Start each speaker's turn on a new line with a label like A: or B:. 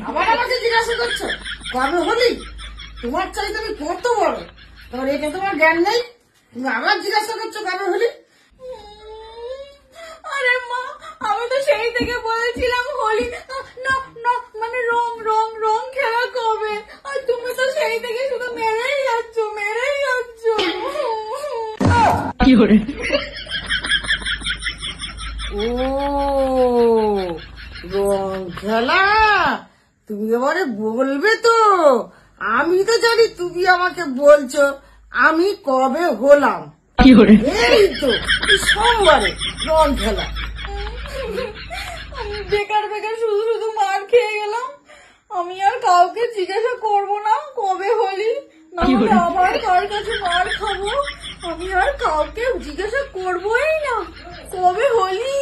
A: আবার আমাকে জিজ্ঞাসা করছো কবে হলি? তোমার চাইতে আমি কত বড়, তোমার এটা তোমার জ্ঞান নেই? তুমি আবার জিজ্ঞাসা করছো কবে হলি?
B: আরে মা, আমি তো সেই থেকে বলেছিলাম হোলি না না, মানে রং রং রং খেলা কবে, আর তুমি তো সেই থেকে শুধু মেরেই যাচ্ছ মেরেই যাচ্ছ।
A: ও রং খেলা, তুমি এবারে বলবে তো? আমি তো জানি তুমি আমাকে বলছো আমি কবে হলাম। এই তো সোমবারে রং খেলা।
B: আমি বেকার বেকার শুধু শুধু মার খেয়ে গেলাম। আমি আর কাউকে জিজ্ঞাসা করব না কবে হলি, না হলে আবার কার কাছে মার খাবো। আমি আর কাউকে জিজ্ঞাসা করবোই না কবে হলি।